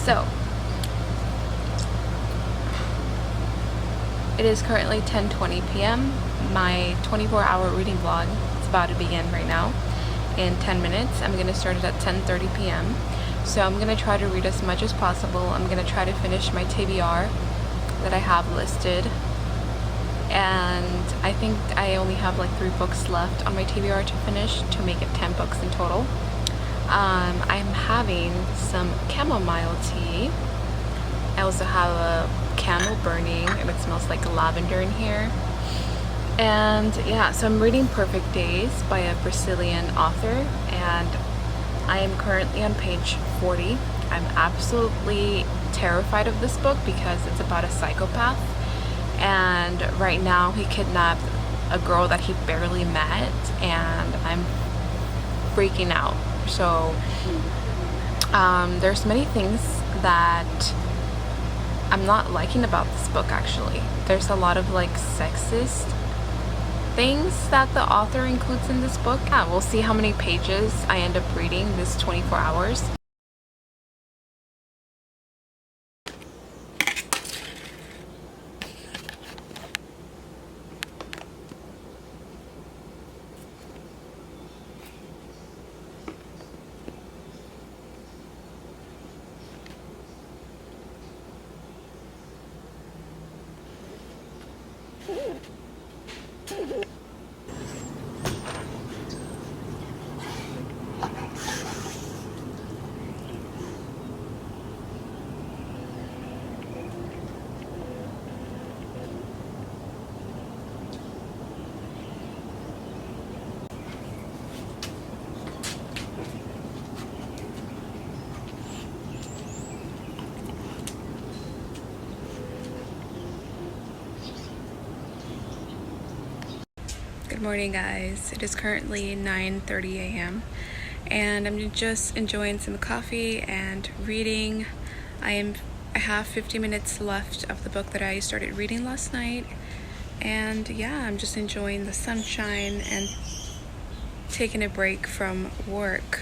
So, it is currently 10:20 p.m. My 24-hour reading vlog is about to begin right now. In 10 minutes, I'm going to start it at 10:30 p.m. So I'm going to try to read as much as possible. I'm going to try to finish my TBR that I have listed. And I think I only have like 3 books left on my TBR to finish to make it 10 books in total. I'm having some chamomile tea. I also have a candle burning and it smells like lavender in here. And yeah, so I'm reading Perfect Days by a Brazilian author, and I am currently on page 40. I'm absolutely terrified of this book because it's about a psychopath, and right now he kidnapped a girl that he barely met, and I'm freaking out. So there's many things that I'm not liking about this book. Actually, there's a lot of like sexist things that the author includes in this book. Yeah, we'll see how many pages I end up reading this 24 hours. Good morning, guys. It is currently 9:30 a.m. and I'm just enjoying some coffee and reading. I have 50 minutes left of the book that I started reading last night, And yeah, I'm just enjoying the sunshine and taking a break from work.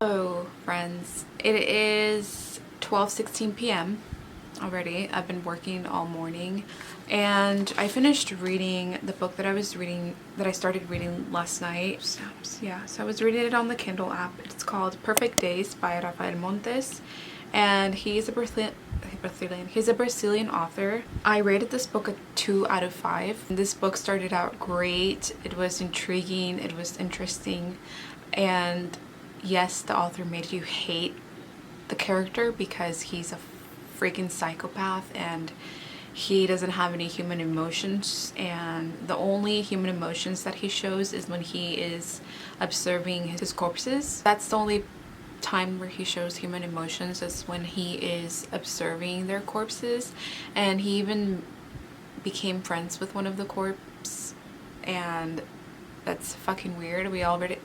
Hello friends, it is 12:16 p.m. already. I've been working all morning and I finished reading the book that I started reading last night. So I was reading it on the Kindle app. It's called Perfect Days by Raphael, and he's a Brazilian author. I rated this book a 2 out of 5. This book started out great. It was intriguing, it was interesting, and yes, the author made you hate the character because he's a freaking psychopath and he doesn't have any human emotions, and the only human emotions that he shows is when he is observing his corpses. That's the only time where he shows human emotions, is when he is observing their corpses. And he even became friends with one of the corpses, and that's fucking weird. We automatically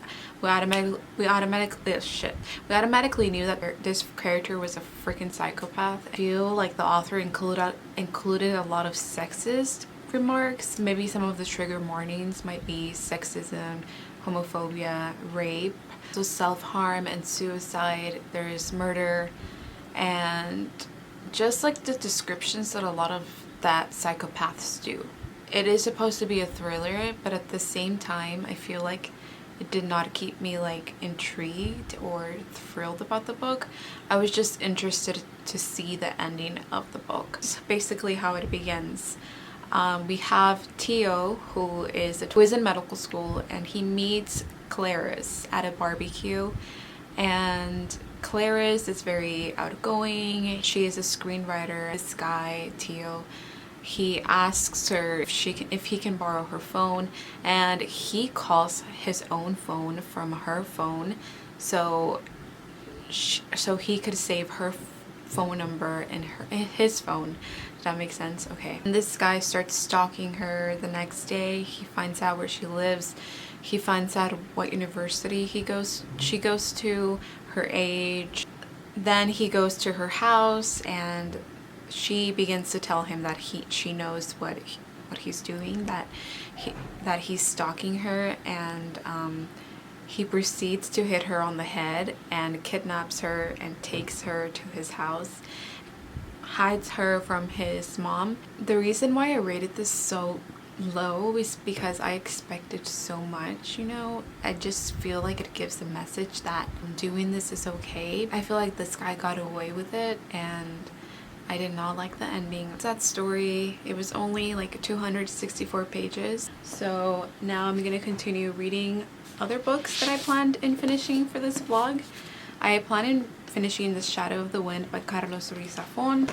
knew that this character was a freaking psychopath. I feel like the author included a lot of sexist remarks. Maybe some of the trigger warnings might be sexism, homophobia, rape, so self-harm and suicide. There's murder, and just like the descriptions that a lot of that psychopaths do. It is supposed to be a thriller, but at the same time I feel like it did not keep me like intrigued or thrilled about the book. I was just interested to see the ending of the book. It's basically how it begins. We have Tio, who is in medical school, and he meets Caros at a barbecue, and Caros is very outgoing. She is a screenwriter. This guy, Tio, he asks her if he can borrow her phone, and he calls his own phone from her phone so he could save her phone number in his phone. Does that make sense? Okay. And this guy starts stalking her. The next day he finds out where she lives. He finds out what university she goes to, her age. Then he goes to her house, and she begins to tell him that she knows what he's doing, that he's stalking her, and he proceeds to hit her on the head and kidnaps her and takes her to his house, hides her from his mom. The reason why I rated this so low is because I expected so much, you know. I just feel like it gives a message that doing this is okay. I feel like this guy got away with it, and I did not like the ending of that story. It was only like 264 pages. So now I'm gonna continue reading other books that I planned in finishing for this vlog. I plan in finishing The Shadow of the Wind by Caros Ruiz Zafon.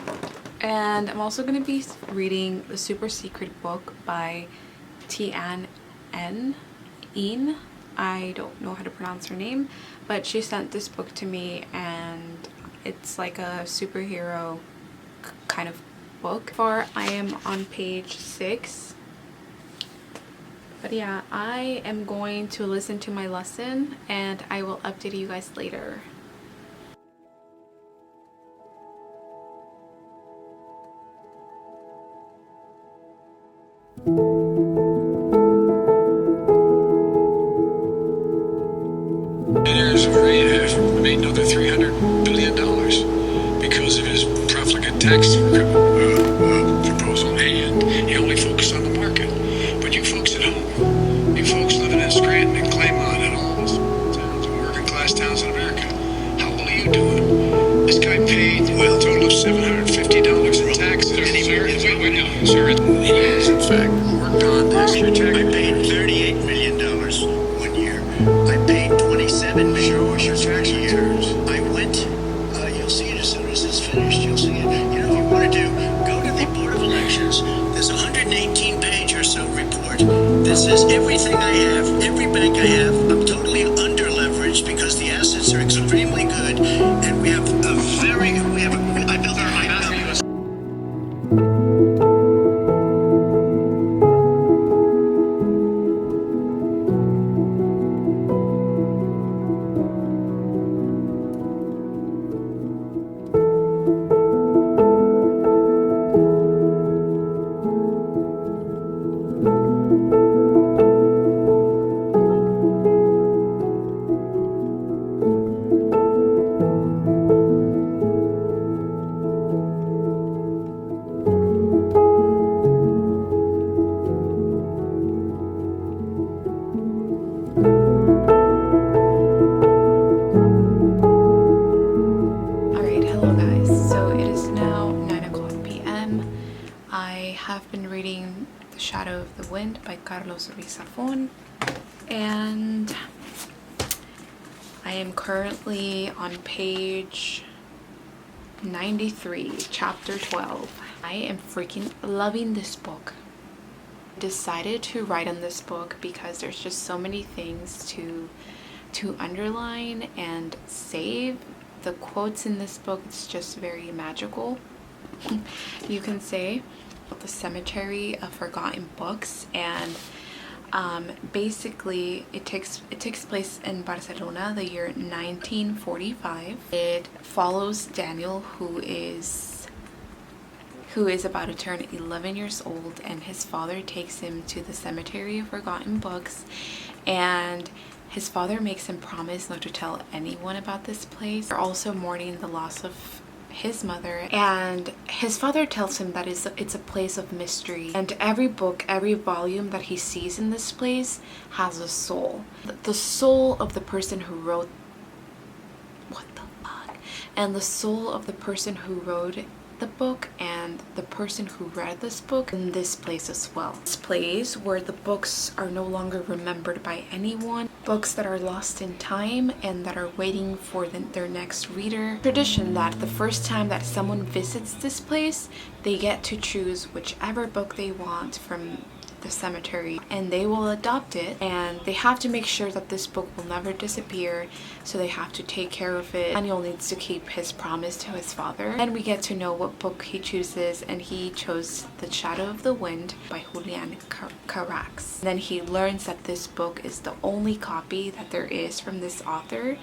And I'm also gonna be reading the super secret book by Tian. I don't know how to pronounce her name, but she sent this book to me, and it's like a superhero kind of book. Far I am on page 6, but yeah, I am going to listen to my lesson and I will update you guys later. Billionaires made another $300 billion because of his profligate tax proposal, and he only focused on the market. But you folks at home, you folks living in Scranton and Claymont and all those towns, working class towns in America, how well are you doing? This guy paid a total of $750 in taxes. Wait, no, sir. He has, in fact, worked on this. I paid $38 million 1 year. I paid $27 million. Show us your tax returns. I went. You'll see it as soon as it's finished. You'll see it. You know, if you want to do pages. There's a 118-page or so report that says everything I have, every bank I have, I'm totally under leveraged because the assets are extremely good, and we have a very, I built our value. Alright, hello guys. So it is now 9 p.m. I have been reading The Shadow of the Wind by Caros Ruiz Zafon, and I am currently on page 93, chapter 12. I am freaking loving this book. I decided to write on this book because there's just so many things to underline and save. The quotes in this book, it's just very magical, you can say. The Cemetery of Forgotten Books, and basically it takes place in Barcelona, the year 1945. It follows Daniel, who is about to turn 11 years old, and his father takes him to the Cemetery of Forgotten Books, and his father makes him promise not to tell anyone about this place. They're also mourning the loss of his mother, and his father tells him that it's a place of mystery, and every book, every volume that he sees in this place has a soul. The soul of the person who wrote... what the fuck? And the soul of the person who wrote the book and the person who read this book in this place as well. This place where the books are no longer remembered by anyone, books that are lost in time and that are waiting for their next reader. Tradition that the first time that someone visits this place, they get to choose whichever book they want from the cemetery, and they will adopt it, and they have to make sure that this book will never disappear, so they have to take care of it. Daniel needs to keep his promise to his father, and we get to know what book he chooses, and he chose The Shadow of the Wind by Julian Carax. Then he learns that this book is the only copy that there is from this author,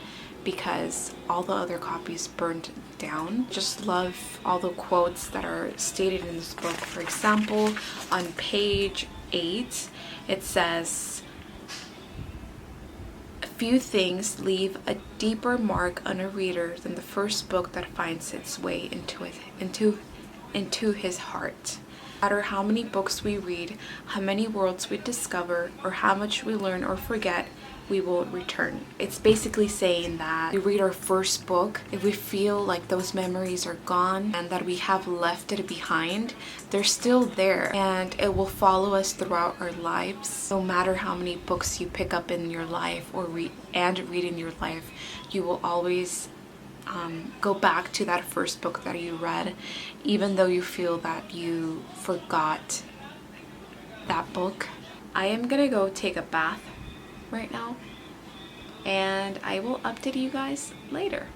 because all the other copies burned down. Just love all the quotes that are stated in this book. For example, on page 8 it says, "Few things leave a deeper mark on a reader than the first book that finds its way into his heart. No matter how many books we read, how many worlds we discover, or how much we learn or forget, we will return." It's basically saying that we read our first book, if we feel like those memories are gone and that we have left it behind, they're still there, and it will follow us throughout our lives. No matter how many books you pick up in your life or read in your life, you will always go back to that first book that you read, even though you feel that you forgot that book. I am gonna go take a bath right now, and I will update you guys later.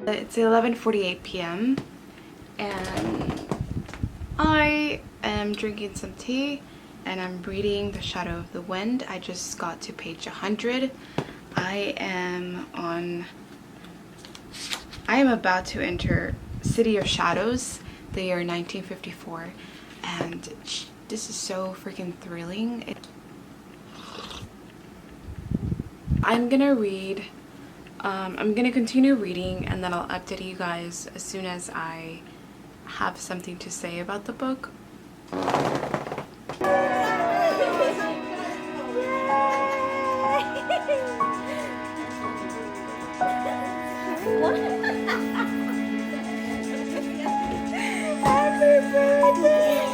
It's 11:48 p.m. and I am drinking some tea and I'm reading The Shadow of the Wind. I just got to page 100. I am about to enter City of Shadows, the year 1954, and this is so freaking thrilling. I'm gonna continue reading and then I'll update you guys as soon as I have something to say about the book. Happy birthday!